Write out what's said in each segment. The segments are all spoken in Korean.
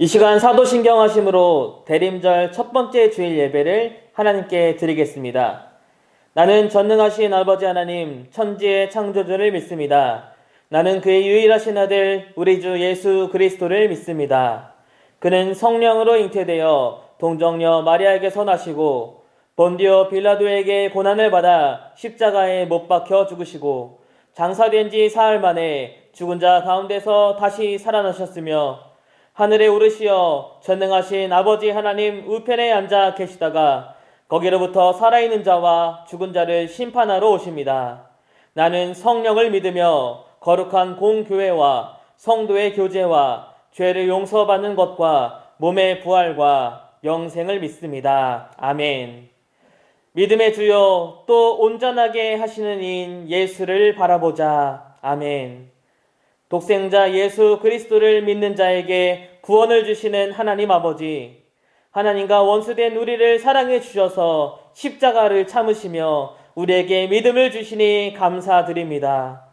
이 시간 사도신경 하심으로 대림절 첫 번째 주일 예배를 하나님께 드리겠습니다. 나는 전능하신 아버지 하나님 천지의 창조주를 믿습니다. 나는 그의 유일하신 아들 우리 주 예수 그리스도를 믿습니다. 그는 성령으로 잉태되어 동정녀 마리아에게서 나시고 본디오 빌라도에게 고난을 받아 십자가에 못 박혀 죽으시고 장사된 지 사흘 만에 죽은 자 가운데서 다시 살아나셨으며 하늘에 오르시어 전능하신 아버지 하나님 우편에 앉아 계시다가 거기로부터 살아있는 자와 죽은 자를 심판하러 오십니다. 나는 성령을 믿으며 거룩한 공교회와 성도의 교제와 죄를 용서받는 것과 몸의 부활과 영생을 믿습니다. 아멘. 믿음의 주여 또 온전하게 하시는 이인 예수를 바라보자. 아멘. 독생자 예수 그리스도를 믿는 자에게 구원을 주시는 하나님 아버지, 하나님과 원수된 우리를 사랑해 주셔서 십자가를 참으시며 우리에게 믿음을 주시니 감사드립니다.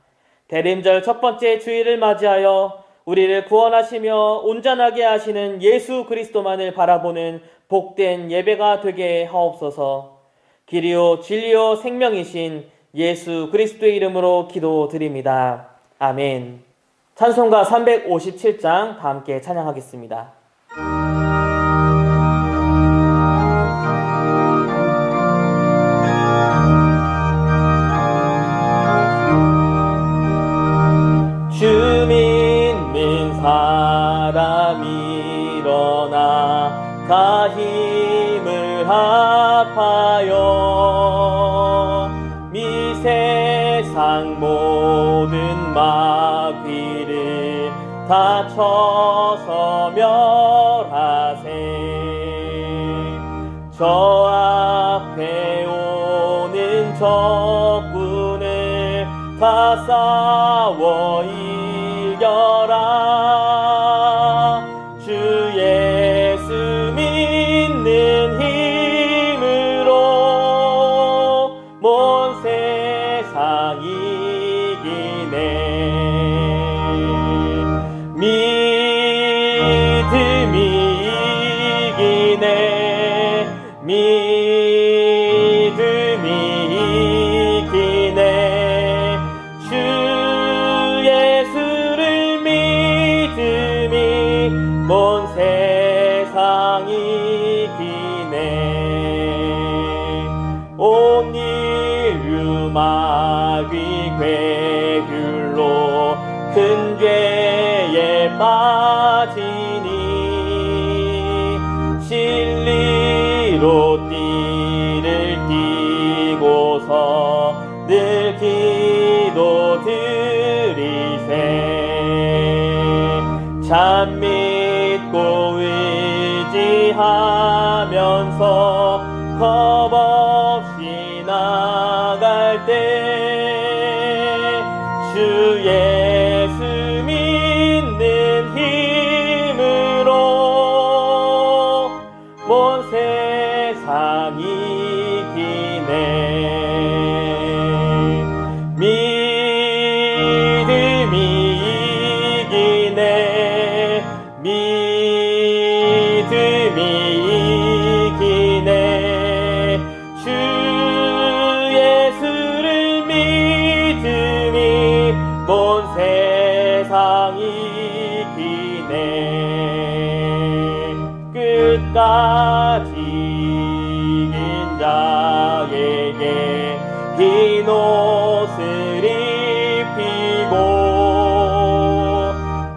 대림절 첫 번째 주일을 맞이하여 우리를 구원하시며 온전하게 하시는 예수 그리스도만을 바라보는 복된 예배가 되게 하옵소서. 길이요 진리요 생명이신 예수 그리스도의 이름으로 기도드립니다. 아멘. 찬송가 357장 다 함께 찬양하겠습니다. 주 믿는 사람 일어나 다 힘을 합하여 이 세상 모든 마귀를 다 쳐서 멸하세. 저 앞에 오는 적군을 다 싸워 이겨라. 주 예수 믿는 힘으로 먼 세상 이기네. 믿음이 이기네. 믿음이 이기네. 주 예수를 믿음이 먼 세상 이기네. 온 인류 마귀 괴율로 큰 죄에 빠지니 진리로 띠를 띠고서 늘 기도 드리세. 참 믿고 의지하면서 겁 없이 나갈 때 주 예수 믿는 힘으로 먼 세상 이기네. 믿음이 이기네. 믿음이 이기네. 주 예수를 믿음이 먼 세상 이기네. 끝까지 이긴 자에게 흰 옷을 입히고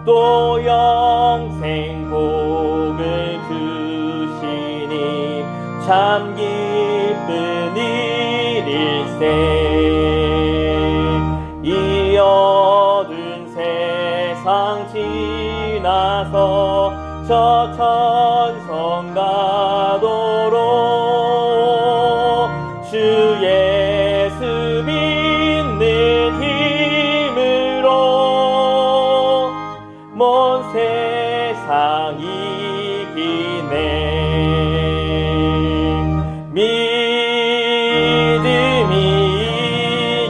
또 영생 복을 주시니 참 기쁜 일일세. 이 어두운 세상 지나서 저 천성 가도록 주 예수 믿는 힘으로 먼 세상 이기네. 믿음이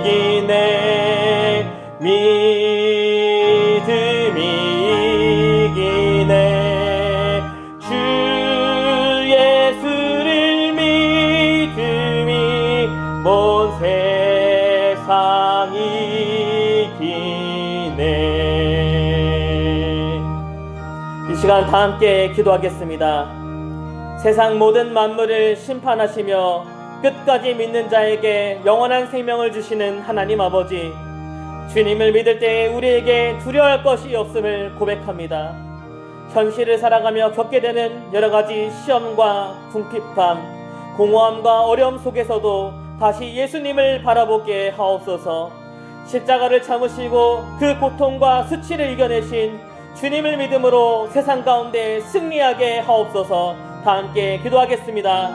이기네. 믿음이 이기네. 시간 다 함께 기도하겠습니다. 세상 모든 만물을 심판하시며 끝까지 믿는 자에게 영원한 생명을 주시는 하나님 아버지, 주님을 믿을 때에 우리에게 두려워할 것이 없음을 고백합니다. 현실을 살아가며 겪게 되는 여러 가지 시험과 궁핍함, 공허함과 어려움 속에서도 다시 예수님을 바라보게 하옵소서. 십자가를 참으시고 그 고통과 수치를 이겨내신 주님을 믿음으로 세상 가운데 승리하게 하옵소서. 다 함께 기도하겠습니다.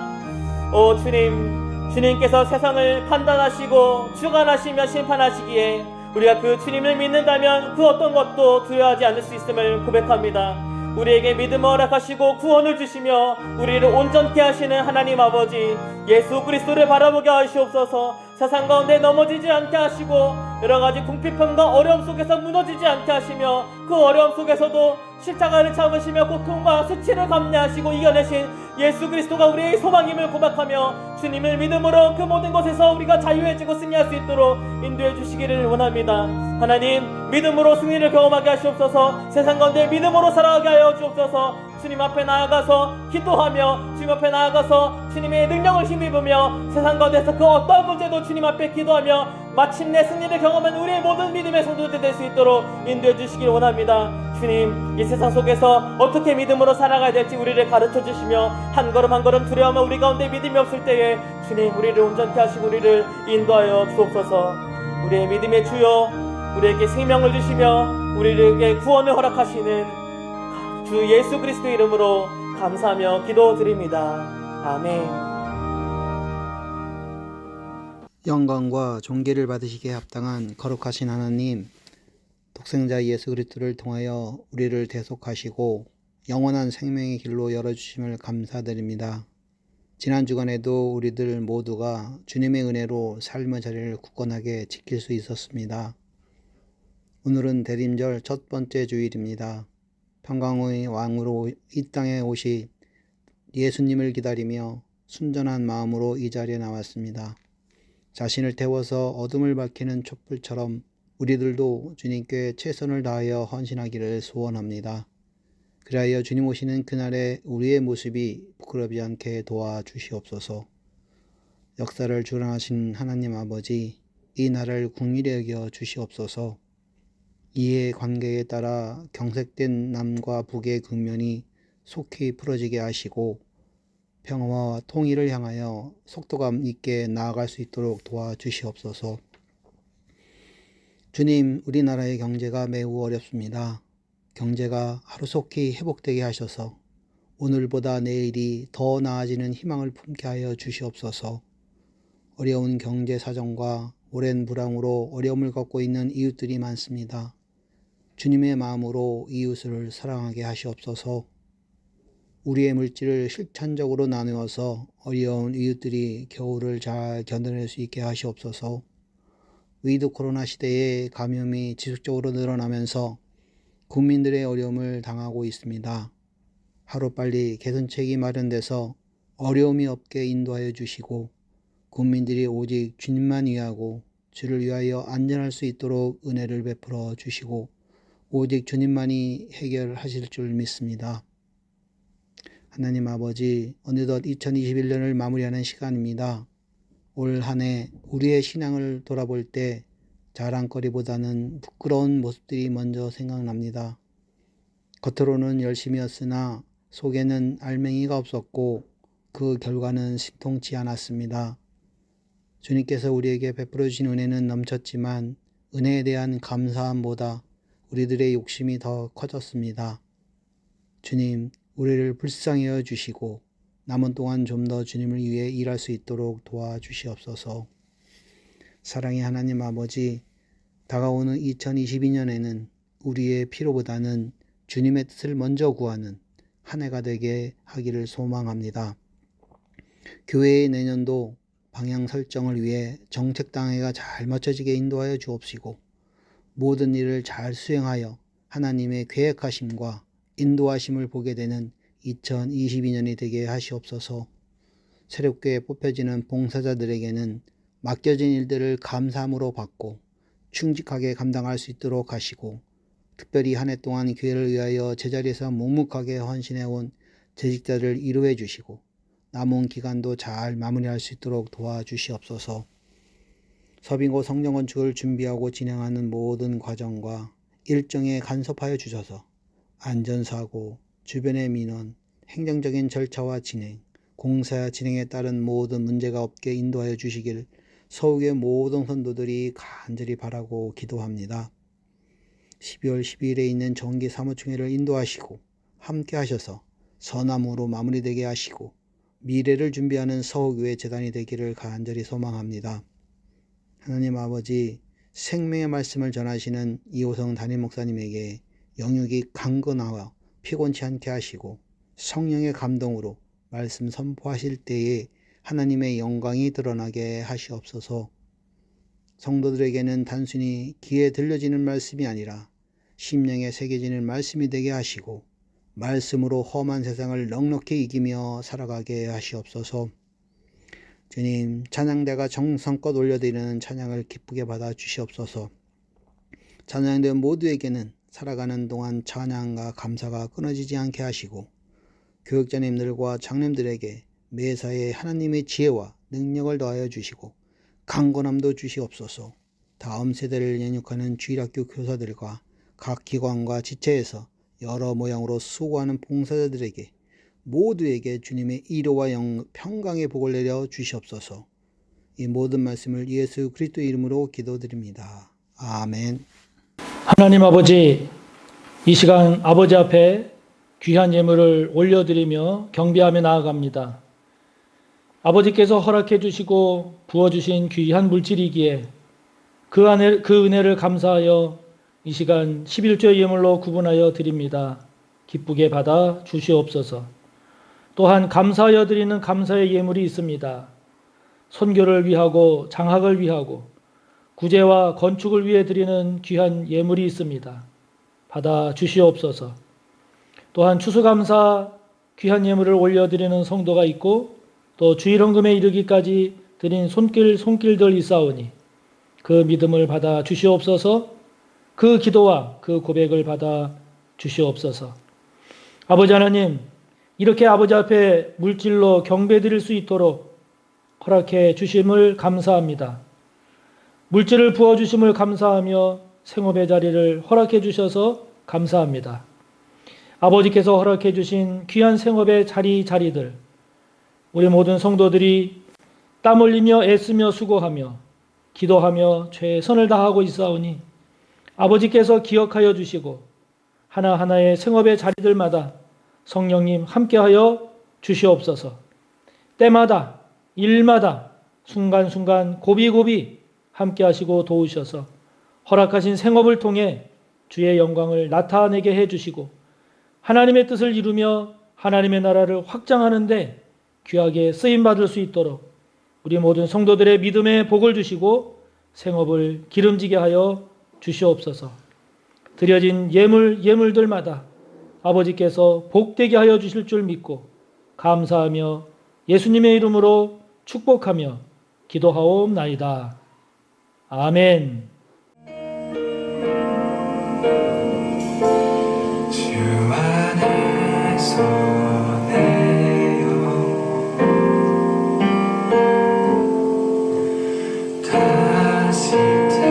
오 주님, 주님께서 세상을 판단하시고 주관하시며 심판하시기에 우리가 그 주님을 믿는다면 그 어떤 것도 두려워하지 않을 수 있음을 고백합니다. 우리에게 믿음을 허락하시고 구원을 주시며 우리를 온전케 하시는 하나님 아버지, 예수 그리스도를 바라보게 하시옵소서. 세상 가운데 넘어지지 않게 하시고 여러가지 궁핍함과 어려움 속에서 무너지지 않게 하시며 그 어려움 속에서도 십자가를 참으시며 고통과 수치를 감내하시고 이겨내신 예수 그리스도가 우리의 소망임을 고백하며 주님을 믿음으로 그 모든 것에서 우리가 자유해지고 승리할 수 있도록 인도해 주시기를 원합니다. 하나님, 믿음으로 승리를 경험하게 하시옵소서. 세상 가운데 믿음으로 살아가게 하여 주옵소서. 주님 앞에 나아가서 기도하며 주님 앞에 나아가서 주님의 능력을 힘입으며 세상 가운데서 그 어떤 문제도 주님 앞에 기도하며 마침내 승리를 경험한 우리의 모든 믿음의 성도들 될 수 있도록 인도해 주시길 원합니다. 주님, 이 세상 속에서 어떻게 믿음으로 살아가야 될지 우리를 가르쳐 주시며 한 걸음 한 걸음 두려워하며 우리 가운데 믿음이 없을 때에 주님, 우리를 온전케 하시고 우리를 인도하여 주옵소서. 우리의 믿음의 주여, 우리에게 생명을 주시며 우리에게 구원을 허락하시는 주 예수 그리스도 이름으로 감사하며 기도드립니다. 아멘. 영광과 존귀를 받으시기에 합당한 거룩하신 하나님, 독생자 예수 그리스도를 통하여 우리를 대속하시고 영원한 생명의 길로 열어주심을 감사드립니다. 지난 주간에도 우리들 모두가 주님의 은혜로 삶의 자리를 굳건하게 지킬 수 있었습니다. 오늘은 대림절 첫 번째 주일입니다. 평강의 왕으로 이 땅에 오신 예수님을 기다리며 순전한 마음으로 이 자리에 나왔습니다. 자신을 태워서 어둠을 밝히는 촛불처럼 우리들도 주님께 최선을 다하여 헌신하기를 소원합니다. 그리하여 주님 오시는 그날에 우리의 모습이 부끄럽지 않게 도와주시옵소서. 역사를 주관하신 하나님 아버지, 이 나라를 긍휼히 여겨 주시옵소서. 이해 관계에 따라 경색된 남과 북의 국면이 속히 풀어지게 하시고 평화와 통일을 향하여 속도감 있게 나아갈 수 있도록 도와주시옵소서. 주님, 우리나라의 경제가 매우 어렵습니다. 경제가 하루속히 회복되게 하셔서 오늘보다 내일이 더 나아지는 희망을 품게 하여 주시옵소서. 어려운 경제 사정과 오랜 불황으로 어려움을 겪고 있는 이웃들이 많습니다. 주님의 마음으로 이웃을 사랑하게 하시옵소서. 우리의 물질을 실천적으로 나누어서 어려운 이웃들이 겨울을 잘 견뎌낼 수 있게 하시옵소서. 위드 코로나 시대에 감염이 지속적으로 늘어나면서 국민들의 어려움을 당하고 있습니다. 하루빨리 개선책이 마련돼서 어려움이 없게 인도하여 주시고 국민들이 오직 주님만 위하고 주를 위하여 안전할 수 있도록 은혜를 베풀어 주시고 오직 주님만이 해결하실 줄 믿습니다. 하나님 아버지, 어느덧 2021년을 마무리하는 시간입니다. 올 한 해 우리의 신앙을 돌아볼 때 자랑거리보다는 부끄러운 모습들이 먼저 생각납니다. 겉으로는 열심이었으나 속에는 알맹이가 없었고 그 결과는 신통치 않았습니다. 주님께서 우리에게 베풀어 주신 은혜는 넘쳤지만 은혜에 대한 감사함보다 우리들의 욕심이 더 커졌습니다. 주님, 우리를 불쌍히 여겨 주시고 남은 동안 좀 더 주님을 위해 일할 수 있도록 도와주시옵소서. 사랑의 하나님 아버지, 다가오는 2022년에는 우리의 필요보다는 주님의 뜻을 먼저 구하는 한 해가 되게 하기를 소망합니다. 교회의 내년도 방향 설정을 위해 정책당회가 잘 맞춰지게 인도하여 주옵시고 모든 일을 잘 수행하여 하나님의 계획하심과 인도하심을 보게 되는 2022년이 되게 하시옵소서. 새롭게 뽑혀지는 봉사자들에게는 맡겨진 일들을 감사함으로 받고 충직하게 감당할 수 있도록 하시고 특별히 한 해 동안 교회를 위하여 제자리에서 묵묵하게 헌신해온 재직자를 위로해 주시고 남은 기간도 잘 마무리할 수 있도록 도와주시옵소서. 서빙고 성전 건축을 준비하고 진행하는 모든 과정과 일정에 간섭하여 주셔서 안전사고, 주변의 민원, 행정적인 절차와 진행, 공사 진행에 따른 모든 문제가 없게 인도하여 주시길 서울의 모든 선도들이 간절히 바라고 기도합니다. 12월 12일에 있는 정기 사무총회를 인도하시고 함께 하셔서 선함으로 마무리되게 하시고 미래를 준비하는 서울교회 재단이 되기를 간절히 소망합니다. 하나님 아버지, 생명의 말씀을 전하시는 이호성 담임 목사님에게 영육이 강건하와 피곤치 않게 하시고 성령의 감동으로 말씀 선포하실 때에 하나님의 영광이 드러나게 하시옵소서. 성도들에게는 단순히 귀에 들려지는 말씀이 아니라 심령에 새겨지는 말씀이 되게 하시고 말씀으로 험한 세상을 넉넉히 이기며 살아가게 하시옵소서. 주님, 찬양대가 정성껏 올려드리는 찬양을 기쁘게 받아 주시옵소서. 찬양대 모두에게는 살아가는 동안 찬양과 감사가 끊어지지 않게 하시고 교육자님들과 장님들에게 매사에 하나님의 지혜와 능력을 더하여 주시고 강건함도 주시옵소서. 다음 세대를 연육하는 주일학교 교사들과 각 기관과 지체에서 여러 모양으로 수고하는 봉사자들에게 모두에게 주님의 위로와 평강의 복을 내려 주시옵소서. 이 모든 말씀을 예수 그리스도 이름으로 기도드립니다. 아멘. 하나님 아버지, 이 시간 아버지 앞에 귀한 예물을 올려드리며 경배하며 나아갑니다. 아버지께서 허락해 주시고 부어주신 귀한 물질이기에 그 은혜를 감사하여 이 시간 11조 예물로 구분하여 드립니다. 기쁘게 받아 주시옵소서. 또한 감사하여 드리는 감사의 예물이 있습니다. 선교를 위하고 장학을 위하고 구제와 건축을 위해 드리는 귀한 예물이 있습니다. 받아 주시옵소서. 또한 추수감사 귀한 예물을 올려드리는 성도가 있고 또 주일헌금에 이르기까지 드린 손길들 있사오니 그 믿음을 받아 주시옵소서. 그 기도와 그 고백을 받아 주시옵소서. 아버지 하나님, 이렇게 아버지 앞에 물질로 경배드릴 수 있도록 허락해 주심을 감사합니다. 물질을 부어주심을 감사하며 생업의 자리를 허락해 주셔서 감사합니다. 아버지께서 허락해 주신 귀한 생업의 자리들, 우리 모든 성도들이 땀 흘리며 애쓰며 수고하며 기도하며 최선을 다하고 있사오니 아버지께서 기억하여 주시고 하나하나의 생업의 자리들마다 성령님 함께하여 주시옵소서. 때마다 일마다 순간순간 고비고비 함께하시고 도우셔서 허락하신 생업을 통해 주의 영광을 나타내게 해주시고 하나님의 뜻을 이루며 하나님의 나라를 확장하는데 귀하게 쓰임받을 수 있도록 우리 모든 성도들의 믿음에 복을 주시고 생업을 기름지게 하여 주시옵소서. 드려진 예물들마다 아버지께서 복되게 하여 주실 줄 믿고 감사하며 예수님의 이름으로 축복하며 기도하옵나이다. 아멘. 주 안에서 다시 태어나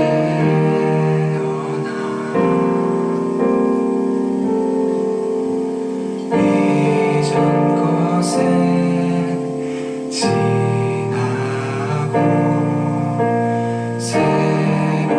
이전 것은 지나고 새로운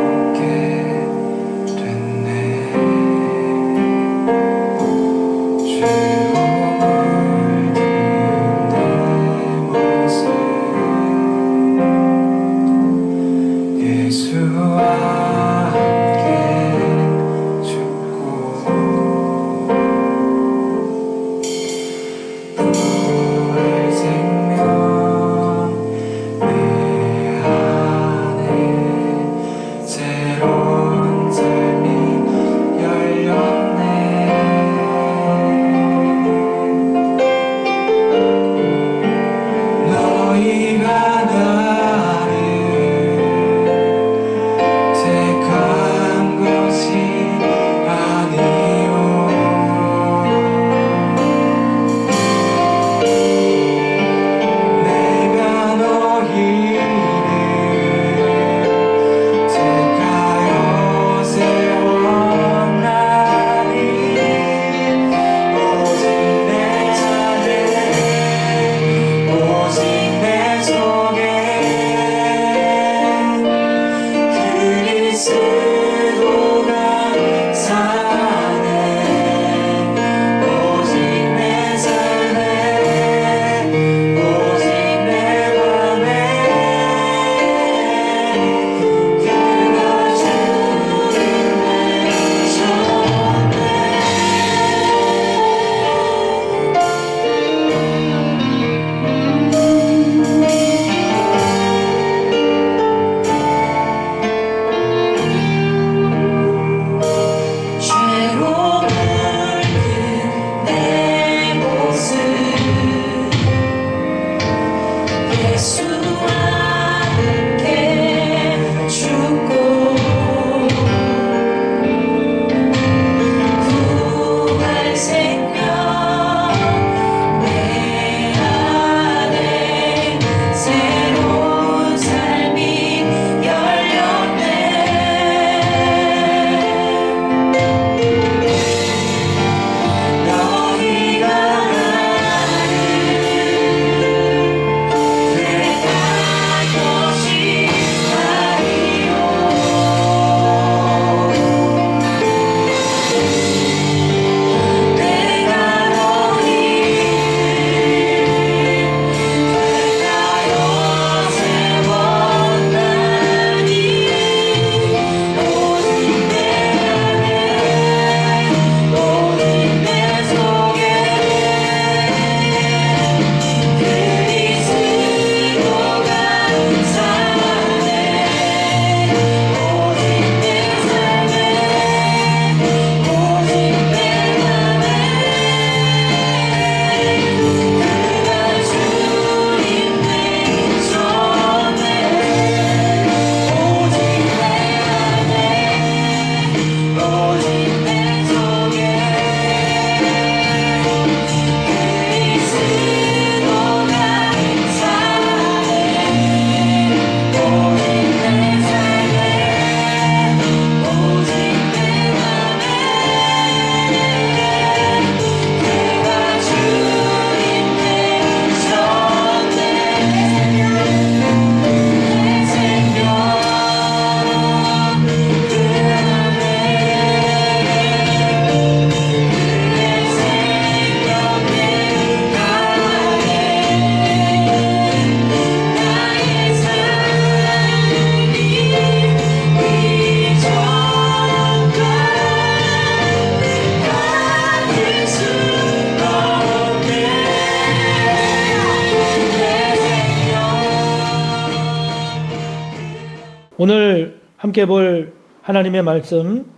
오늘 함께 볼 하나님의 말씀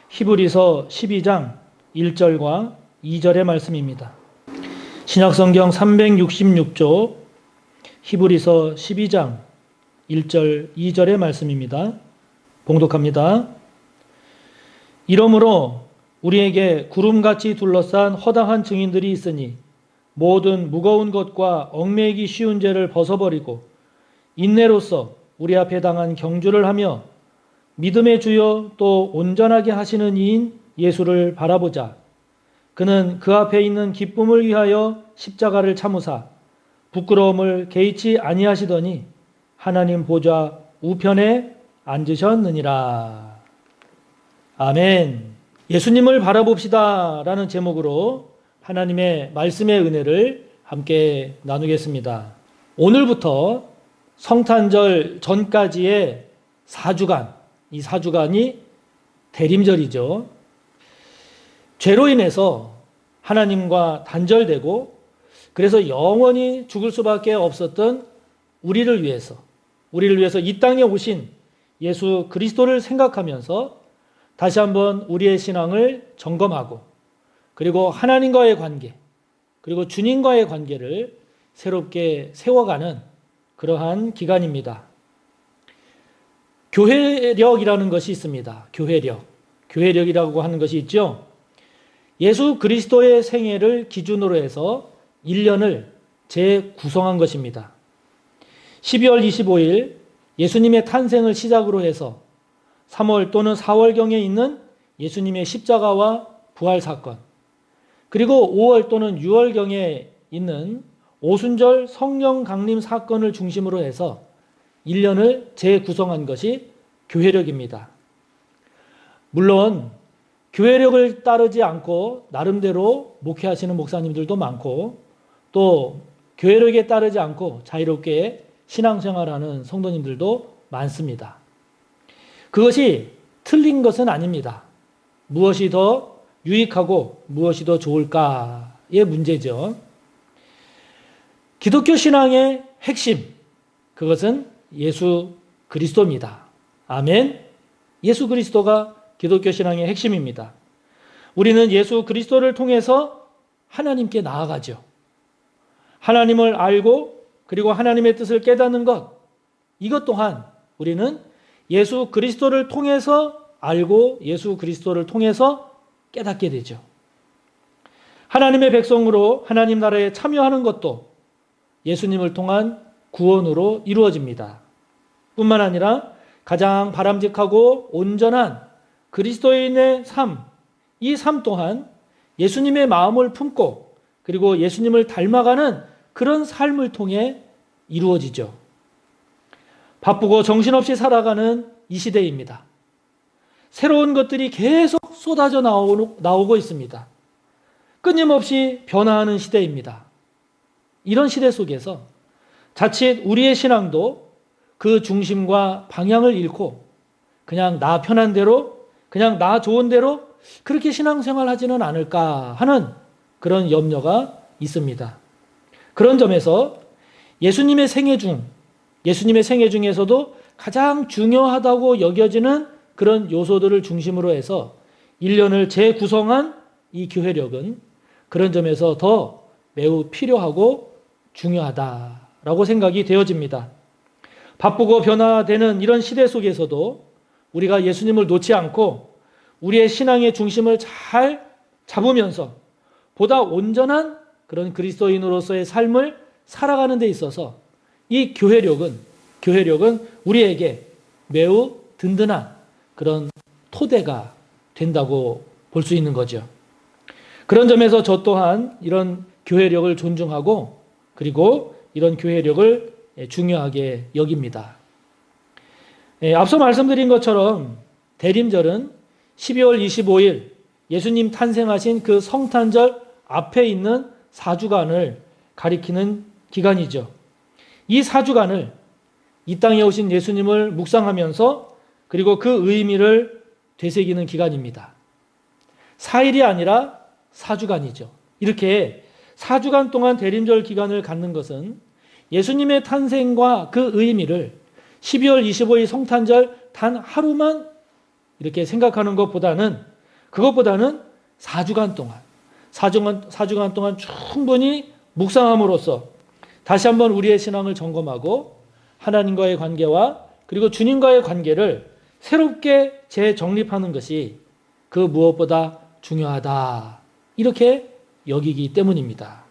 히브리서 12장 1절과 2절의 말씀입니다. 신약성경 366조 히브리서 12장 1절 2절의 말씀입니다. 봉독합니다. 이러므로 우리에게 구름같이 둘러싼 허다한 증인들이 있으니 모든 무거운 것과 얽매이기 쉬운 죄를 벗어버리고 인내로써 우리 앞에 당한 경주를 하며 믿음의 주여 또 온전하게 하시는 이인 예수를 바라보자. 그는 그 앞에 있는 기쁨을 위하여 십자가를 참으사 부끄러움을 개의치 아니하시더니 하나님 보좌 우편에 앉으셨느니라. 아멘. 예수님을 바라봅시다 라는 제목으로 하나님의 말씀의 은혜를 함께 나누겠습니다. 오늘부터 성탄절 전까지의 4주간, 이 4주간이 대림절이죠. 죄로 인해서 하나님과 단절되고 그래서 영원히 죽을 수밖에 없었던 우리를 위해서 이 땅에 오신 예수 그리스도를 생각하면서 다시 한번 우리의 신앙을 점검하고 그리고 하나님과의 관계 그리고 주님과의 관계를 새롭게 세워가는 그러한 기간입니다. 교회력이라는 것이 있습니다. 교회력이라고 하는 것이 있죠. 예수 그리스도의 생애를 기준으로 해서 1년을 재구성한 것입니다. 12월 25일 예수님의 탄생을 시작으로 해서 3월 또는 4월경에 있는 예수님의 십자가와 부활 사건, 그리고 5월 또는 6월경에 있는 오순절 성령 강림 사건을 중심으로 해서 1년을 재구성한 것이 교회력입니다. 물론 교회력을 따르지 않고 나름대로 목회하시는 목사님들도 많고 또 교회력에 따르지 않고 자유롭게 신앙생활하는 성도님들도 많습니다. 그것이 틀린 것은 아닙니다. 무엇이 더 유익하고 무엇이 더 좋을까의 문제죠. 기독교 신앙의 핵심, 그것은 예수 그리스도입니다. 아멘. 예수 그리스도가 기독교 신앙의 핵심입니다. 우리는 예수 그리스도를 통해서 하나님께 나아가죠. 하나님을 알고 그리고 하나님의 뜻을 깨닫는 것, 이것 또한 우리는 예수 그리스도를 통해서 알고 예수 그리스도를 통해서 깨닫게 되죠. 하나님의 백성으로 하나님 나라에 참여하는 것도 예수님을 통한 구원으로 이루어집니다. 뿐만 아니라 가장 바람직하고 온전한 그리스도인의 삶, 이 삶 또한 예수님의 마음을 품고 그리고 예수님을 닮아가는 그런 삶을 통해 이루어지죠. 바쁘고 정신없이 살아가는 이 시대입니다. 새로운 것들이 계속 쏟아져 나오고 있습니다. 끊임없이 변화하는 시대입니다. 이런 시대 속에서 자칫 우리의 신앙도 그 중심과 방향을 잃고 그냥 나 편한 대로, 그냥 나 좋은 대로 그렇게 신앙생활 하지는 않을까 하는 그런 염려가 있습니다. 그런 점에서 예수님의 생애 중에서도 가장 중요하다고 여겨지는 그런 요소들을 중심으로 해서 1년을 재구성한 이 교회력은 그런 점에서 더 매우 필요하고 중요하다라고 생각이 되어집니다. 바쁘고 변화되는 이런 시대 속에서도 우리가 예수님을 놓지 않고 우리의 신앙의 중심을 잘 잡으면서 보다 온전한 그런 그리스도인으로서의 삶을 살아가는 데 있어서 이 교회력은 우리에게 매우 든든한 그런 토대가 된다고 볼 수 있는 거죠. 그런 점에서 저 또한 이런 교회력을 존중하고 그리고 이런 교회력을 중요하게 여깁니다. 앞서 말씀드린 것처럼 대림절은 12월 25일 예수님 탄생하신 그 성탄절 앞에 있는 4주간을 가리키는 기간이죠. 이 4주간을 이 땅에 오신 예수님을 묵상하면서 그리고 그 의미를 되새기는 기간입니다. 4일이 아니라 4주간이죠. 이렇게 4주간 동안 대림절 기간을 갖는 것은 예수님의 탄생과 그 의미를 12월 25일 성탄절 단 하루만 이렇게 생각하는 그것보다는 4주간 동안 충분히 묵상함으로써 다시 한번 우리의 신앙을 점검하고 하나님과의 관계와 그리고 주님과의 관계를 새롭게 재정립하는 것이 그 무엇보다 중요하다. 이렇게 여기기 때문입니다.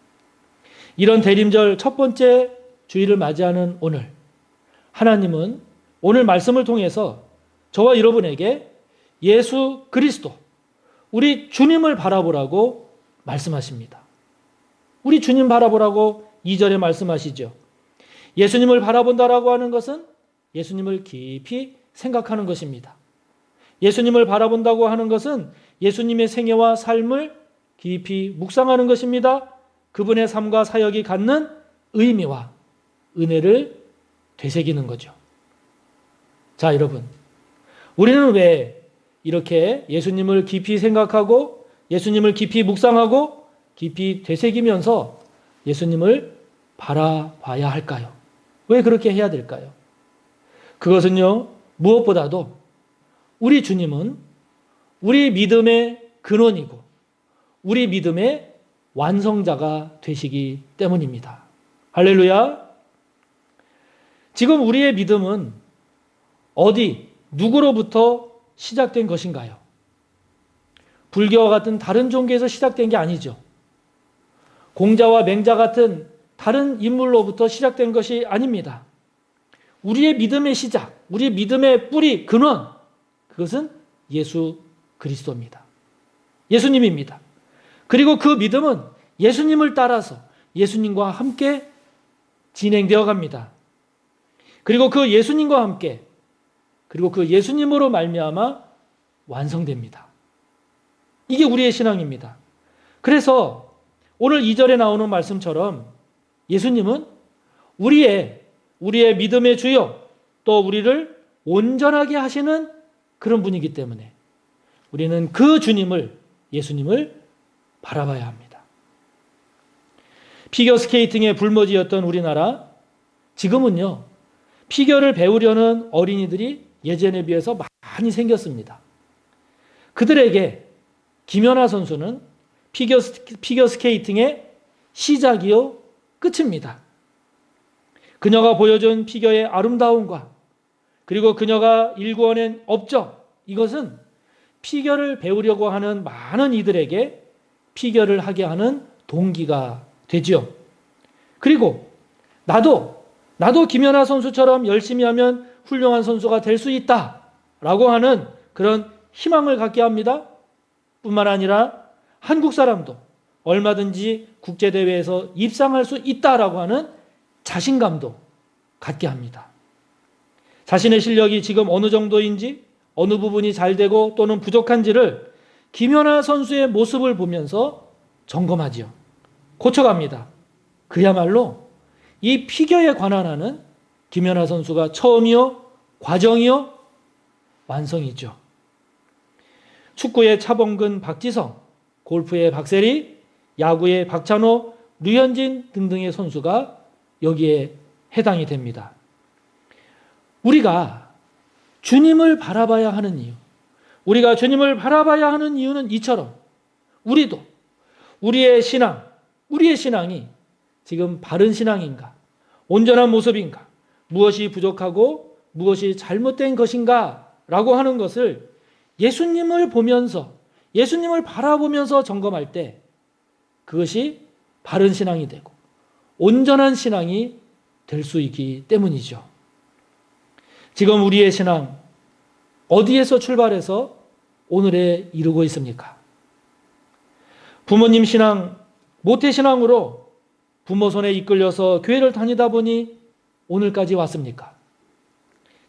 이런 대림절 첫 번째 주일을 맞이하는 오늘, 하나님은 오늘 말씀을 통해서 저와 여러분에게 예수 그리스도, 우리 주님을 바라보라고 말씀하십니다. 우리 주님 바라보라고 2절에 말씀하시죠. 예수님을 바라본다라고 하는 것은 예수님을 깊이 생각하는 것입니다. 예수님을 바라본다고 하는 것은 예수님의 생애와 삶을 깊이 묵상하는 것입니다. 그분의 삶과 사역이 갖는 의미와 은혜를 되새기는 거죠. 자, 여러분, 우리는 왜 이렇게 예수님을 깊이 생각하고 예수님을 깊이 묵상하고 깊이 되새기면서 예수님을 바라봐야 할까요? 왜 그렇게 해야 될까요? 그것은요, 무엇보다도 우리 주님은 우리 믿음의 근원이고 우리 믿음의 완성자가 되시기 때문입니다. 할렐루야. 지금 우리의 믿음은 어디, 누구로부터 시작된 것인가요? 불교와 같은 다른 종교에서 시작된 게 아니죠. 공자와 맹자 같은 다른 인물로부터 시작된 것이 아닙니다. 우리의 믿음의 시작, 우리의 믿음의 뿌리, 근원, 그것은 예수 그리스도입니다. 예수님입니다. 그리고 그 믿음은 예수님을 따라서 예수님과 함께 진행되어 갑니다. 그리고 그 예수님과 함께, 그리고 그 예수님으로 말미암아 완성됩니다. 이게 우리의 신앙입니다. 그래서 오늘 2절에 나오는 말씀처럼 예수님은 우리의 믿음의 주요, 또 우리를 온전하게 하시는 그런 분이기 때문에 우리는 그 주님을, 예수님을 바라봐야 합니다. 피겨 스케이팅의 불모지였던 우리나라, 지금은요, 피겨를 배우려는 어린이들이 예전에 비해서 많이 생겼습니다. 그들에게 김연아 선수는 피겨 스케이팅의 시작이요, 끝입니다. 그녀가 보여준 피겨의 아름다움과 그리고 그녀가 일구어낸 업적, 이것은 피겨를 배우려고 하는 많은 이들에게 피겨를 하게 하는 동기가 되지요. 그리고 나도 김연아 선수처럼 열심히 하면 훌륭한 선수가 될 수 있다라고 하는 그런 희망을 갖게 합니다. 뿐만 아니라 한국 사람도 얼마든지 국제대회에서 입상할 수 있다라고 하는 자신감도 갖게 합니다. 자신의 실력이 지금 어느 정도인지, 어느 부분이 잘 되고 또는 부족한지를 김연아 선수의 모습을 보면서 점검하지요. 고쳐갑니다. 그야말로 이 피겨에 관한하는 김연아 선수가 처음이요, 과정이요, 완성이죠. 축구의 차범근, 박지성, 골프의 박세리, 야구의 박찬호, 류현진 등등의 선수가 여기에 해당이 됩니다. 우리가 주님을 바라봐야 하는 이유, 우리가 주님을 바라봐야 하는 이유는 이처럼 우리도 우리의 신앙이 지금 바른 신앙인가, 온전한 모습인가, 무엇이 부족하고 무엇이 잘못된 것인가 라고 하는 것을 예수님을 보면서, 예수님을 바라보면서 점검할 때 그것이 바른 신앙이 되고 온전한 신앙이 될 수 있기 때문이죠. 지금 우리의 신앙 어디에서 출발해서 오늘에 이르고 있습니까? 부모님 신앙, 모태신앙으로 부모 손에 이끌려서 교회를 다니다 보니 오늘까지 왔습니까?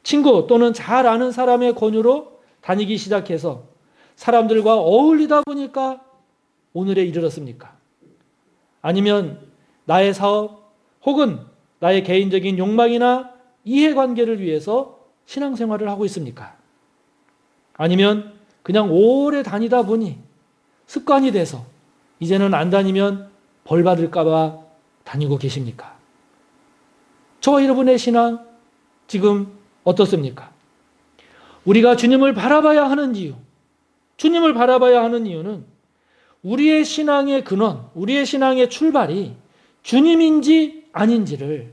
친구 또는 잘 아는 사람의 권유로 다니기 시작해서 사람들과 어울리다 보니까 오늘에 이르렀습니까? 아니면 나의 사업 혹은 나의 개인적인 욕망이나 이해관계를 위해서 신앙생활을 하고 있습니까? 아니면 그냥 오래 다니다 보니 습관이 돼서 이제는 안 다니면 벌 받을까 봐 다니고 계십니까? 저와 여러분의 신앙 지금 어떻습니까? 우리가 주님을 바라봐야 하는 이유, 주님을 바라봐야 하는 이유는 우리의 신앙의 근원, 우리의 신앙의 출발이 주님인지 아닌지를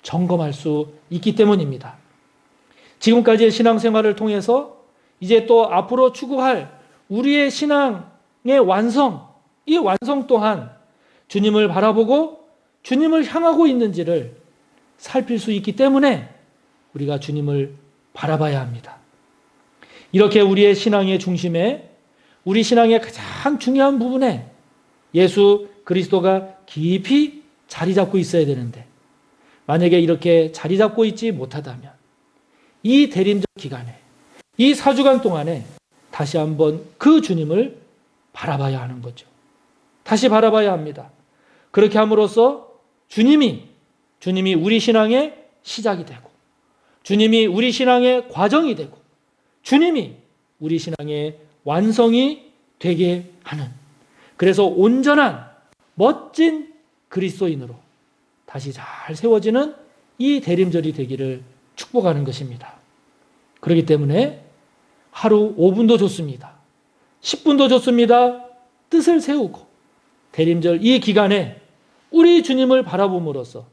점검할 수 있기 때문입니다. 지금까지의 신앙생활을 통해서 이제 또 앞으로 추구할 우리의 신앙의 완성, 이 완성 또한 주님을 바라보고 주님을 향하고 있는지를 살필 수 있기 때문에 우리가 주님을 바라봐야 합니다. 이렇게 우리의 신앙의 중심에, 우리 신앙의 가장 중요한 부분에 예수 그리스도가 깊이 자리 잡고 있어야 되는데, 만약에 이렇게 자리 잡고 있지 못하다면 이 대림절 기간에, 이 4주간 동안에 다시 한번 그 주님을 바라봐야 하는 거죠. 다시 바라봐야 합니다. 그렇게 함으로써 주님이 우리 신앙의 시작이 되고, 주님이 우리 신앙의 과정이 되고, 주님이 우리 신앙의 완성이 되게 하는, 그래서 온전한 멋진 그리스도인으로 다시 잘 세워지는 이 대림절이 되기를 축복하는 것입니다. 그렇기 때문에 하루 5분도 좋습니다. 10분도 좋습니다. 뜻을 세우고 대림절 이 기간에 우리 주님을 바라봄으로써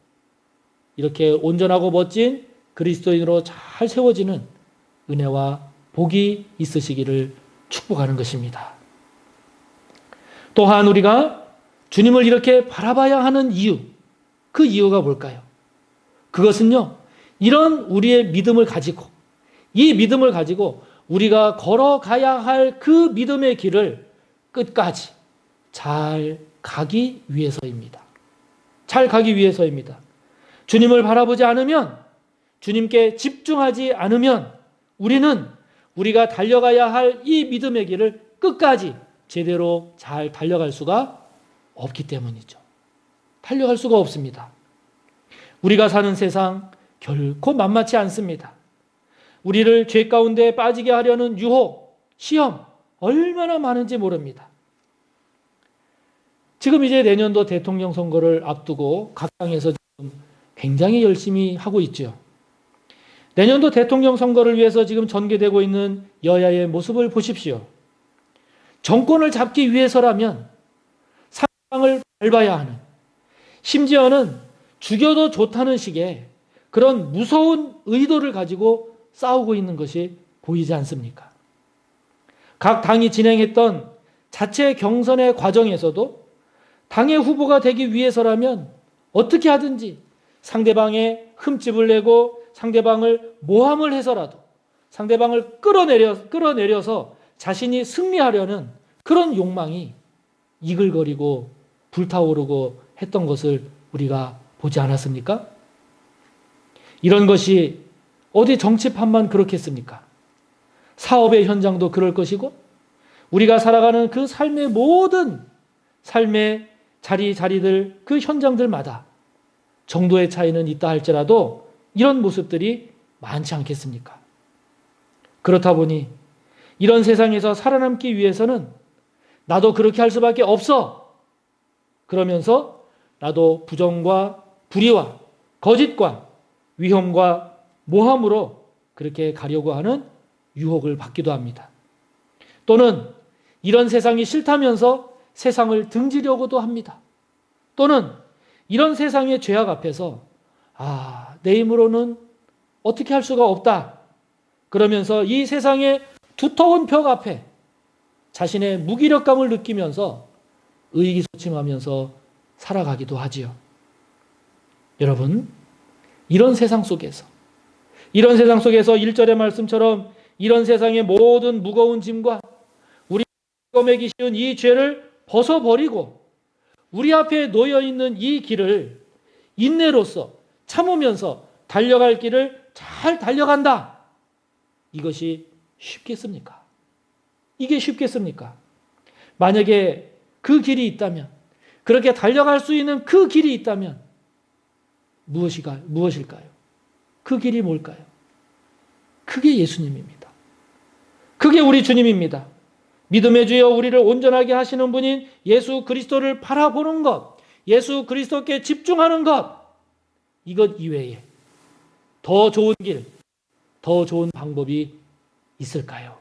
이렇게 온전하고 멋진 그리스도인으로 잘 세워지는 은혜와 복이 있으시기를 축복하는 것입니다. 또한 우리가 주님을 이렇게 바라봐야 하는 이유, 그 이유가 뭘까요? 그것은요, 이런 우리의 믿음을 가지고, 이 믿음을 가지고 우리가 걸어가야 할 그 믿음의 길을 끝까지 잘 가기 위해서입니다. 잘 가기 위해서입니다. 주님을 바라보지 않으면, 주님께 집중하지 않으면 우리는 우리가 달려가야 할 이 믿음의 길을 끝까지 제대로 잘 달려갈 수가 없기 때문이죠. 달려갈 수가 없습니다. 우리가 사는 세상 결코 만만치 않습니다. 우리를 죄 가운데 빠지게 하려는 유혹, 시험 얼마나 많은지 모릅니다. 지금 이제 내년도 대통령 선거를 앞두고 각 당에서 지금 굉장히 열심히 하고 있죠. 내년도 대통령 선거를 위해서 지금 전개되고 있는 여야의 모습을 보십시오. 정권을 잡기 위해서라면 상대방을 밟아야 하는, 심지어는 죽여도 좋다는 식의 그런 무서운 의도를 가지고 싸우고 있는 것이 보이지 않습니까? 각 당이 진행했던 자체 경선의 과정에서도 당의 후보가 되기 위해서라면 어떻게 하든지 상대방의 흠집을 내고 상대방을 모함을 해서라도 상대방을 끌어내려서 자신이 승리하려는 그런 욕망이 이글거리고 불타오르고 했던 것을 우리가 보지 않았습니까? 이런 것이 어디 정치판만 그렇겠습니까? 사업의 현장도 그럴 것이고, 우리가 살아가는 그 삶의 모든 삶의 자리들, 그 현장들마다 정도의 차이는 있다 할지라도 이런 모습들이 많지 않겠습니까? 그렇다 보니 이런 세상에서 살아남기 위해서는 나도 그렇게 할 수밖에 없어. 그러면서 나도 부정과 불의와 거짓과 위험과 모함으로 그렇게 가려고 하는 유혹을 받기도 합니다. 또는 이런 세상이 싫다면서 세상을 등지려고도 합니다. 또는 이런 세상의 죄악 앞에서 내 힘으로는 어떻게 할 수가 없다. 그러면서 이 세상의 두터운 벽 앞에 자신의 무기력감을 느끼면서 의기소침하면서 살아가기도 하지요. 여러분, 이런 세상 속에서 1절의 말씀처럼 이런 세상의 모든 무거운 짐과 우리 검매기 쉬운 이 죄를 벗어버리고 우리 앞에 놓여있는 이 길을 인내로써 참으면서 달려갈 길을 잘 달려간다. 이것이 쉽겠습니까? 이게 쉽겠습니까? 만약에 그 길이 있다면, 그렇게 달려갈 수 있는 그 길이 있다면 무엇일까요? 그 길이 뭘까요? 그게 예수님입니다. 그게 우리 주님입니다. 믿음의 주여 우리를 온전하게 하시는 분인 예수 그리스도를 바라보는 것, 예수 그리스도께 집중하는 것, 이것 이외에 더 좋은 길, 더 좋은 방법이 있을까요?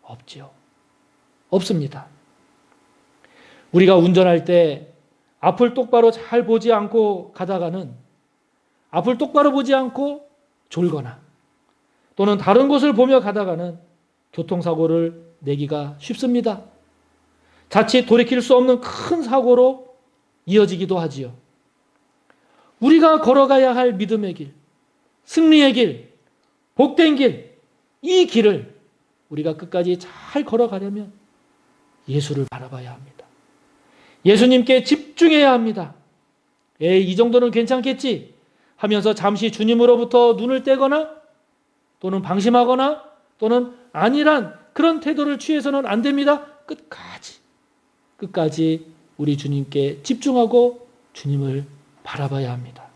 없지요. 없습니다. 우리가 운전할 때 앞을 똑바로 잘 보지 않고 가다가는 앞을 똑바로 보지 않고 졸거나 또는 다른 곳을 보며 가다가는 교통사고를 내기가 쉽습니다. 자칫 돌이킬 수 없는 큰 사고로 이어지기도 하지요. 우리가 걸어가야 할 믿음의 길, 승리의 길, 복된 길, 이 길을 우리가 끝까지 잘 걸어가려면 예수를 바라봐야 합니다. 예수님께 집중해야 합니다. 이 정도는 괜찮겠지 하면서 잠시 주님으로부터 눈을 떼거나 또는 방심하거나 또는 아니란 그런 태도를 취해서는 안 됩니다. 끝까지 우리 주님께 집중하고 주님을 바라봐야 합니다.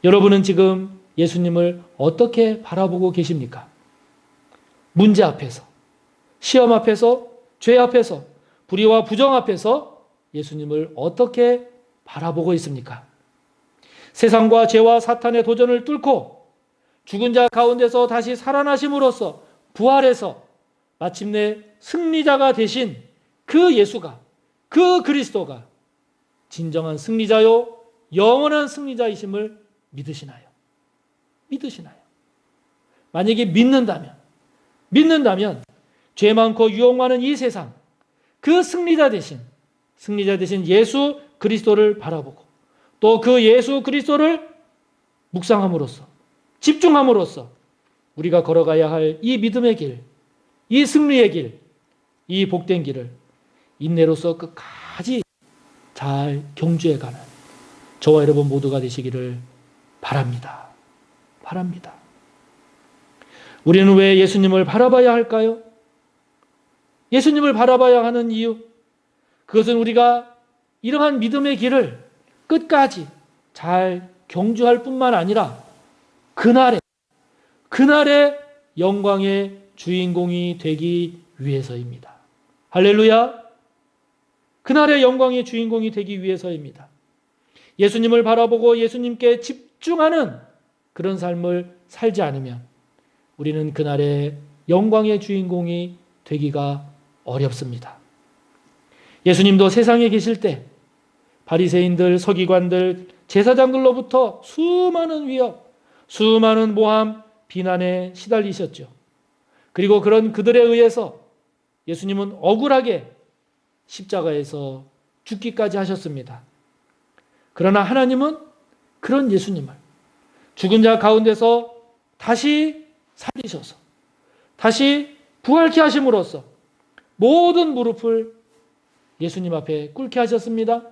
여러분은 지금 예수님을 어떻게 바라보고 계십니까? 문제 앞에서, 시험 앞에서, 죄 앞에서, 불의와 부정 앞에서 예수님을 어떻게 바라보고 있습니까? 세상과 죄와 사탄의 도전을 뚫고 죽은 자 가운데서 다시 살아나심으로써 부활해서 마침내 승리자가 되신 그 예수가, 그 그리스도가 진정한 승리자요, 영원한 승리자이심을 믿으시나요? 만약에 믿는다면 죄 많고 유혹 많은 이 세상, 그 승리자 되신 예수 그리스도를 바라보고 또 그 예수 그리스도를 묵상함으로써 집중함으로써 우리가 걸어가야 할 이 믿음의 길, 이 승리의 길, 이 복된 길을 인내로서 끝까지 잘 경주해가는 저와 여러분 모두가 되시기를 바랍니다. 우리는 왜 예수님을 바라봐야 할까요? 예수님을 바라봐야 하는 이유, 그것은 우리가 이러한 믿음의 길을 끝까지 잘 경주할 뿐만 아니라 그날의 영광의 주인공이 되기 위해서입니다. 할렐루야! 그날의 영광의 주인공이 되기 위해서입니다. 예수님을 바라보고 예수님께 집중하는 그런 삶을 살지 않으면 우리는 그날의 영광의 주인공이 되기가 어렵습니다. 예수님도 세상에 계실 때 바리새인들, 서기관들, 제사장들로부터 수많은 위협, 수많은 모함, 비난에 시달리셨죠. 그리고 그런 그들에 의해서 예수님은 억울하게 십자가에서 죽기까지 하셨습니다. 그러나 하나님은 그런 예수님을 죽은 자 가운데서 다시 살리셔서 다시 부활케 하심으로써 모든 무릎을 예수님 앞에 꿇게 하셨습니다.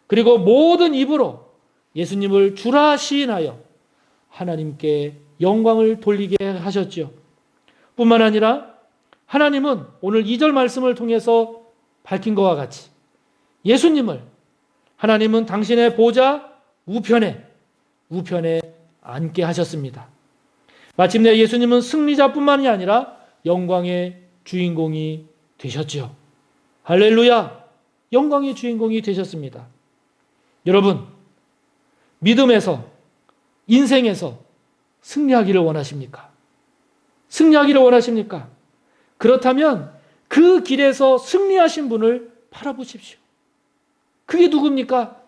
그리고 모든 입으로 예수님을 주라 시인하여 하나님께 영광을 돌리게 하셨죠. 뿐만 아니라 하나님은 오늘 2절 말씀을 통해서 밝힌 것과 같이 예수님을 하나님은 당신의 보좌 우편에 앉게 하셨습니다. 마침내 예수님은 승리자뿐만이 아니라 영광의 주인공이 되셨죠. 할렐루야! 영광의 주인공이 되셨습니다. 여러분, 믿음에서, 인생에서 승리하기를 원하십니까? 그렇다면 그 길에서 승리하신 분을 바라보십시오. 그게 누굽니까?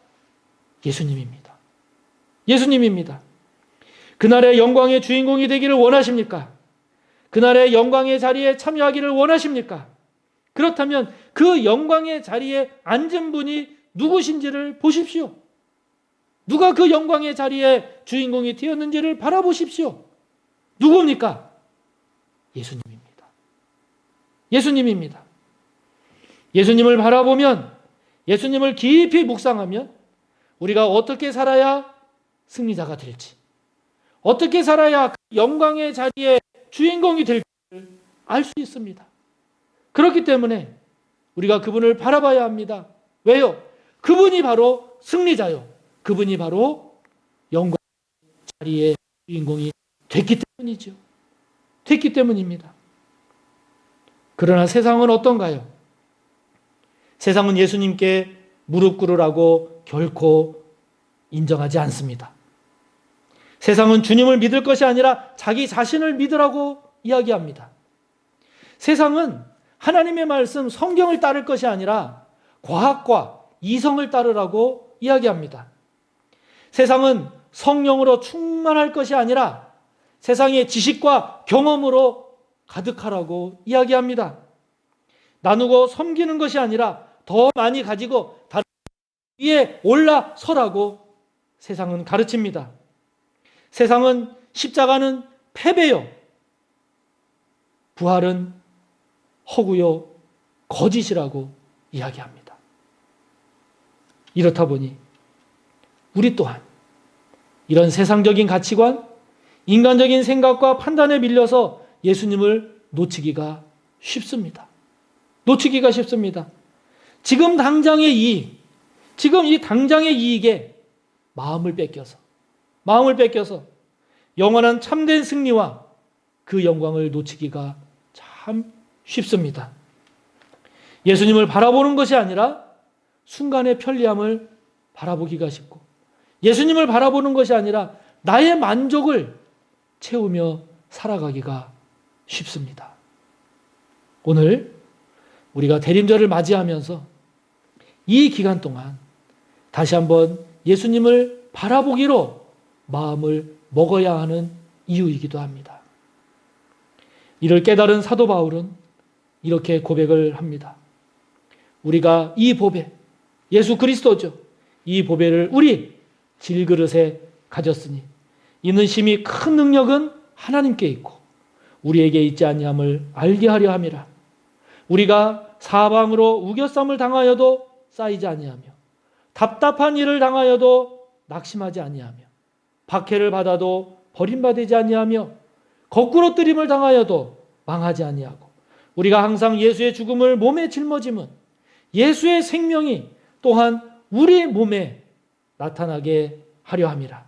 예수님입니다. 그날의 영광의 주인공이 되기를 원하십니까? 그날의 영광의 자리에 참여하기를 원하십니까? 그렇다면 그 영광의 자리에 앉은 분이 누구신지를 보십시오. 누가 그 영광의 자리에 주인공이 되었는지를 바라보십시오. 누굽니까? 예수님입니다. 예수님을 바라보면, 예수님을 깊이 묵상하면 우리가 어떻게 살아야 승리자가 될지, 어떻게 살아야 그 영광의 자리에 주인공이 될지를 알 수 있습니다. 그렇기 때문에 우리가 그분을 바라봐야 합니다. 왜요? 그분이 바로 승리자요. 그분이 바로 영광의 자리의 주인공이 됐기 때문입니다. 그러나 세상은 어떤가요? 세상은 예수님께 무릎 꿇으라고 결코 인정하지 않습니다. 세상은 주님을 믿을 것이 아니라 자기 자신을 믿으라고 이야기합니다. 세상은 하나님의 말씀, 성경을 따를 것이 아니라 과학과 이성을 따르라고 이야기합니다. 세상은 성령으로 충만할 것이 아니라 세상의 지식과 경험으로 가득하라고 이야기합니다. 나누고 섬기는 것이 아니라 더 많이 가지고 다른 위에 올라서라고 세상은 가르칩니다. 세상은 십자가는 패배요, 부활은 허구요, 거짓이라고 이야기합니다. 이렇다 보니 우리 또한 이런 세상적인 가치관, 인간적인 생각과 판단에 밀려서 예수님을 놓치기가 쉽습니다. 놓치기가 쉽습니다. 지금 당장의 이익, 지금 이 당장의 이익에 마음을 뺏겨서 영원한 참된 승리와 그 영광을 놓치기가 참 쉽습니다. 예수님을 바라보는 것이 아니라 순간의 편리함을 바라보기가 쉽고, 예수님을 바라보는 것이 아니라 나의 만족을 채우며 살아가기가 쉽습니다. 오늘 우리가 대림절을 맞이하면서 이 기간 동안 다시 한번 예수님을 바라보기로 마음을 먹어야 하는 이유이기도 합니다. 이를 깨달은 사도 바울은 이렇게 고백을 합니다. 우리가 이 보배, 예수 그리스도죠. 이 보배를 우리 질그릇에 가졌으니 이는 심히 큰 능력은 하나님께 있고 우리에게 있지 아니함을 알게 하려 함이라. 우리가 사방으로 우겨쌈을 당하여도 쌓이지 아니하며 답답한 일을 당하여도 낙심하지 아니하며 박해를 받아도 버림받지 아니하며 거꾸로 뜨림을 당하여도 망하지 아니하고 우리가 항상 예수의 죽음을 몸에 짊어짐은 예수의 생명이 또한 우리 몸에 나타나게 하려 함이라.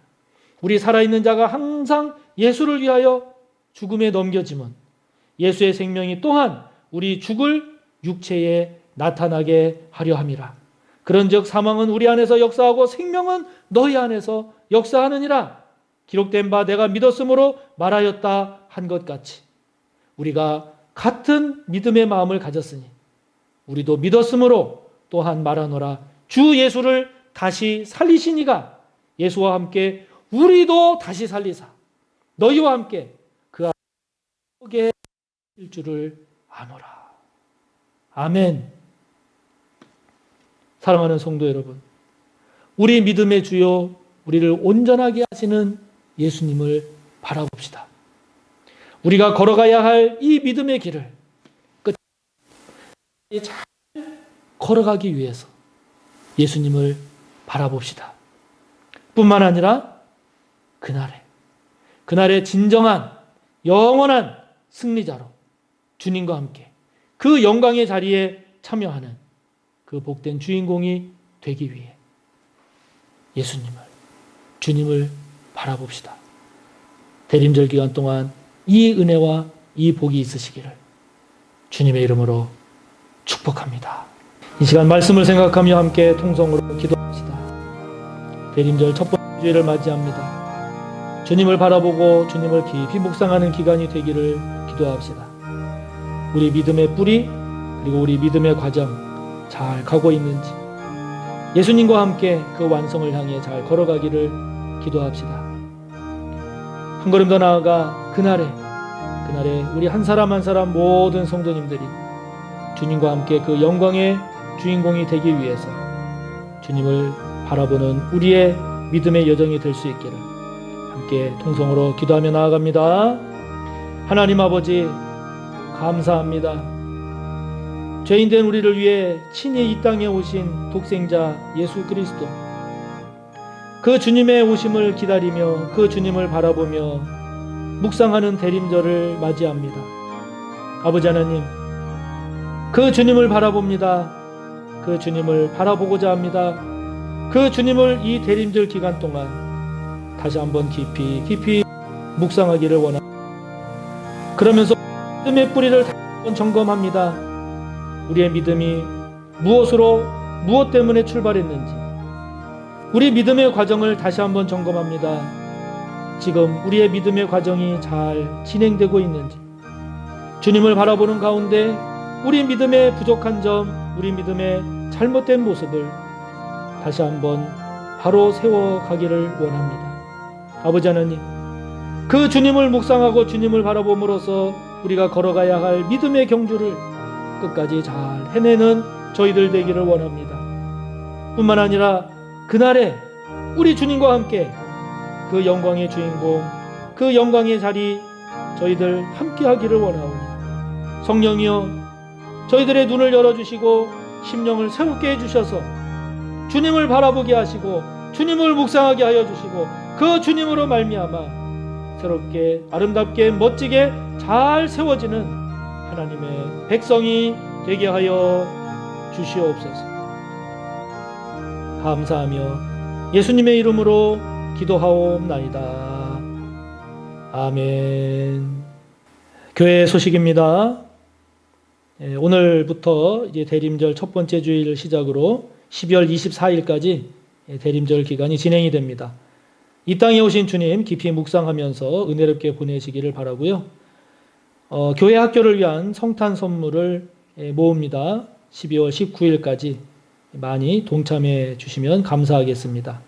우리 살아있는 자가 항상 예수를 위하여 죽음에 넘겨짐은 예수의 생명이 또한 우리 죽을 육체에 나타나게 하려 함이라. 그런즉 사망은 우리 안에서 역사하고 생명은 너희 안에서 역사하느니라. 기록된 바 내가 믿었으므로 말하였다 한 것 같이 우리가 같은 믿음의 마음을 가졌으니 우리도 믿었으므로 또한 말하노라. 주 예수를 다시 살리시니가 예수와 함께 우리도 다시 살리사 너희와 함께 그 속에 일 줄을 아노라. 아멘. 사랑하는 성도 여러분, 우리 믿음의 주요, 우리를 온전하게 하시는 예수님을 바라봅시다. 우리가 걸어가야 할 이 믿음의 길을 끝까지 잘 걸어가기 위해서 예수님을 바라봅시다. 뿐만 아니라 그날의 진정한 영원한 승리자로 주님과 함께 그 영광의 자리에 참여하는 그 복된 주인공이 되기 위해 주님을 바라봅시다. 대림절 기간 동안 이 은혜와 이 복이 있으시기를 주님의 이름으로 축복합니다. 이 시간 말씀을 생각하며 함께 통성으로 기도합시다. 대림절 첫 번째 주일을 맞이합니다. 주님을 바라보고 주님을 깊이 묵상하는 기간이 되기를 기도합시다. 우리 믿음의 뿌리 그리고 우리 믿음의 과정 잘 가고 있는지 예수님과 함께 그 완성을 향해 잘 걸어가기를 기도합시다. 한 걸음 더 나아가 그날에 우리 한 사람 한 사람 모든 성도님들이 주님과 함께 그 영광의 주인공이 되기 위해서 주님을 바라보는 우리의 믿음의 여정이 될 수 있기를 함께 통성으로 기도하며 나아갑니다. 하나님 아버지 감사합니다. 죄인된 우리를 위해 친히 이 땅에 오신 독생자 예수 그리스도, 그 주님의 오심을 기다리며 그 주님을 바라보며 묵상하는 대림절을 맞이합니다. 아버지 하나님, 그 주님을 바라봅니다. 그 주님을 바라보고자 합니다. 그 주님을 이 대림절 기간 동안 다시 한번 깊이 묵상하기를 원합니다. 그러면서 믿음의 뿌리를 다시 한번 점검합니다. 우리의 믿음이 무엇 때문에 출발했는지 우리 믿음의 과정을 다시 한번 점검합니다. 지금 우리의 믿음의 과정이 잘 진행되고 있는지, 주님을 바라보는 가운데 우리 믿음의 부족한 점, 우리 믿음의 잘못된 모습을 다시 한번 바로 세워가기를 원합니다. 아버지 하나님, 그 주님을 묵상하고 주님을 바라봄으로써 우리가 걸어가야 할 믿음의 경주를 끝까지 잘 해내는 저희들 되기를 원합니다. 뿐만 아니라 그날에 우리 주님과 함께 그 영광의 주인공, 그 영광의 자리 저희들 함께 하기를 원하오니 성령이여 저희들의 눈을 열어주시고 심령을 새롭게 해주셔서 주님을 바라보게 하시고 주님을 묵상하게 하여 주시고 그 주님으로 말미암아 새롭게 아름답게 멋지게 잘 세워지는 하나님의 백성이 되게 하여 주시옵소서. 감사하며 예수님의 이름으로 기도하옵나이다. 아멘. 교회 소식입니다. 오늘부터 이제 대림절 첫 번째 주일 시작으로 12월 24일까지 대림절 기간이 진행이 됩니다. 이 땅에 오신 주님 깊이 묵상하면서 은혜롭게 보내시기를 바라고요. 교회 학교를 위한 성탄 선물을 모읍니다. 12월 19일까지 많이 동참해 주시면 감사하겠습니다.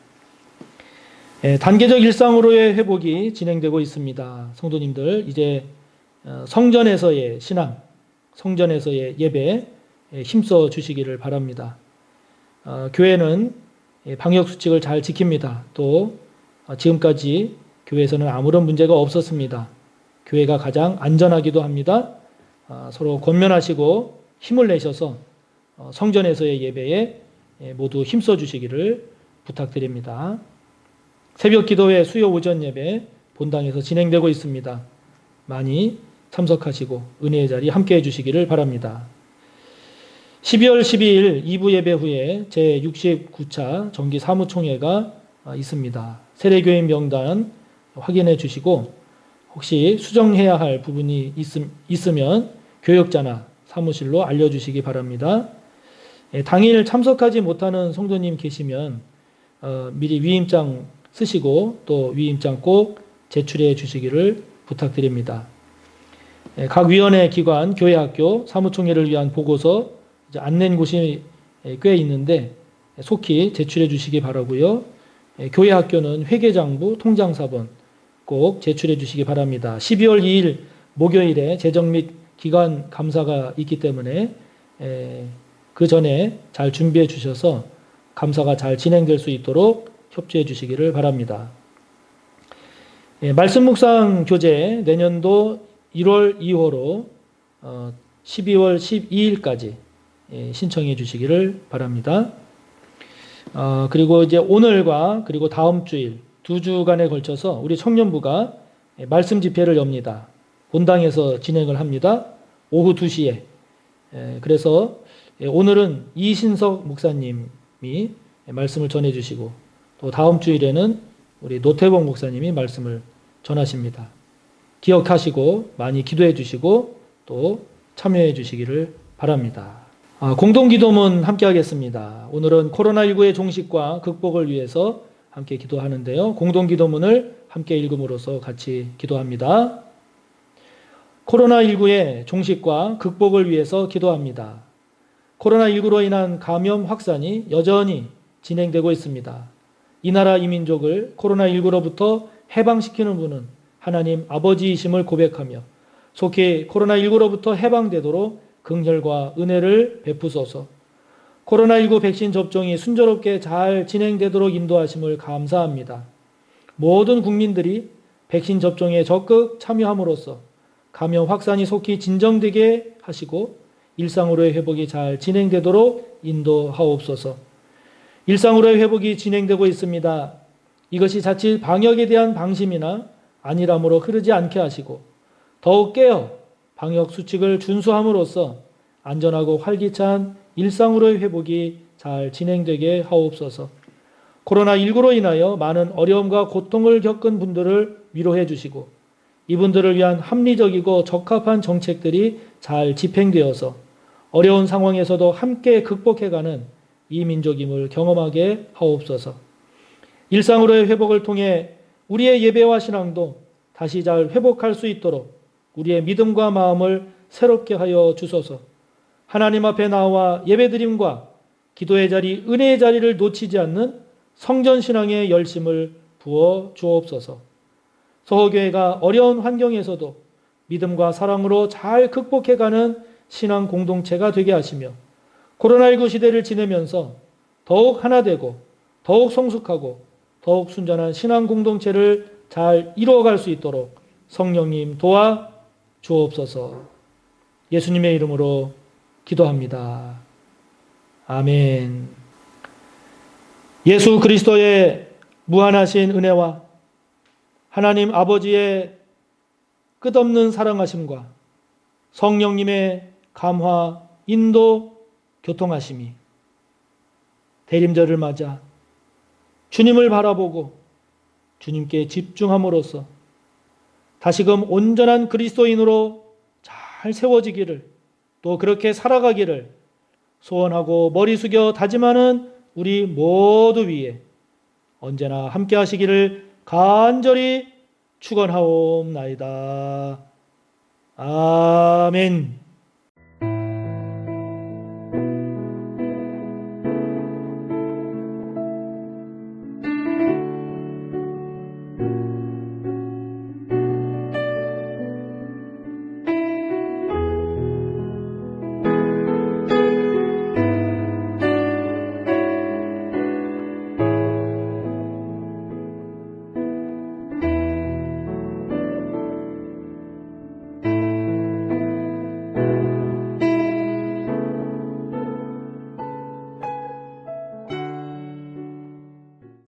단계적 일상으로의 회복이 진행되고 있습니다. 성도님들 이제 성전에서의 신앙, 성전에서의 예배 힘써 주시기를 바랍니다. 교회는 방역수칙을 잘 지킵니다. 또 지금까지 교회에서는 아무런 문제가 없었습니다. 교회가 가장 안전하기도 합니다. 서로 권면하시고 힘을 내셔서 성전에서의 예배에 모두 힘써 주시기를 부탁드립니다. 새벽 기도회 수요 오전 예배 본당에서 진행되고 있습니다. 많이 참석하시고 은혜의 자리 함께 해주시기를 바랍니다. 12월 12일 2부 예배 후에 제69차 정기 사무총회가 있습니다. 세례교인 명단 확인해 주시고 혹시 수정해야 할 부분이 있으면 교역자나 사무실로 알려주시기 바랍니다. 당일 참석하지 못하는 성도님 계시면 미리 위임장 쓰시고 또 위임장 꼭 제출해 주시기를 부탁드립니다. 각 위원회 기관, 교회 학교, 사무총회를 위한 보고서 안 낸 곳이 꽤 있는데 속히 제출해 주시기 바라고요. 교회 학교는 회계장부, 통장사본 꼭 제출해 주시기 바랍니다. 12월 2일 목요일에 재정 및 기관 감사가 있기 때문에 그 전에 잘 준비해 주셔서 감사가 잘 진행될 수 있도록 협조해 주시기를 바랍니다. 말씀 묵상 교재 내년도 1월 2호로 12월 12일까지 신청해 주시기를 바랍니다. 그리고 이제 오늘과 그리고 다음 주일 2주간에 걸쳐서 우리 청년부가 말씀 집회를 엽니다. 본당에서 진행을 합니다. 오후 2시에. 그래서 오늘은 이신석 목사님이 말씀을 전해 주시고 또 다음 주일에는 우리 노태봉 목사님이 말씀을 전하십니다. 기억하시고 많이 기도해 주시고 또 참여해 주시기를 바랍니다. 공동기도문 함께 하겠습니다. 오늘은 코로나19의 종식과 극복을 위해서 함께 기도하는데요. 공동기도문을 함께 읽음으로써 같이 기도합니다. 코로나19의 종식과 극복을 위해서 기도합니다. 코로나19로 인한 감염 확산이 여전히 진행되고 있습니다. 이 나라 이 민족을 코로나19로부터 해방시키는 분은 하나님 아버지이심을 고백하며 속히 코로나19로부터 해방되도록 긍휼과 은혜를 베푸소서. 코로나19 백신 접종이 순조롭게 잘 진행되도록 인도하심을 감사합니다. 모든 국민들이 백신 접종에 적극 참여함으로써 감염 확산이 속히 진정되게 하시고 일상으로의 회복이 잘 진행되도록 인도하옵소서. 일상으로의 회복이 진행되고 있습니다. 이것이 자칫 방역에 대한 방심이나 안일함으로 흐르지 않게 하시고 더욱 깨어 방역 수칙을 준수함으로써 안전하고 활기찬 일상으로의 회복이 잘 진행되게 하옵소서. 코로나19로 인하여 많은 어려움과 고통을 겪은 분들을 위로해 주시고 이분들을 위한 합리적이고 적합한 정책들이 잘 집행되어서 어려운 상황에서도 함께 극복해가는 이 민족임을 경험하게 하옵소서. 일상으로의 회복을 통해 우리의 예배와 신앙도 다시 잘 회복할 수 있도록 우리의 믿음과 마음을 새롭게 하여 주소서. 하나님 앞에 나와 예배드림과 기도의 자리, 은혜의 자리를 놓치지 않는 성전신앙의 열심을 부어 주옵소서. 서호교회가 어려운 환경에서도 믿음과 사랑으로 잘 극복해가는 신앙 공동체가 되게 하시며 코로나19 시대를 지내면서 더욱 하나 되고 더욱 성숙하고 더욱 순전한 신앙 공동체를 잘 이루어갈 수 있도록 성령님 도와 주옵소서. 예수님의 이름으로 기도합니다. 아멘. 예수 그리스도의 무한하신 은혜와 하나님 아버지의 끝없는 사랑하심과 성령님의 감화, 인도, 교통하심이 대림절을 맞아 주님을 바라보고 주님께 집중함으로써 다시금 온전한 그리스도인으로 잘 세워지기를 또 그렇게 살아가기를 소원하고 머리 숙여 다짐하는 우리 모두 위에 언제나 함께 하시기를 간절히 축원하옵나이다. 아멘.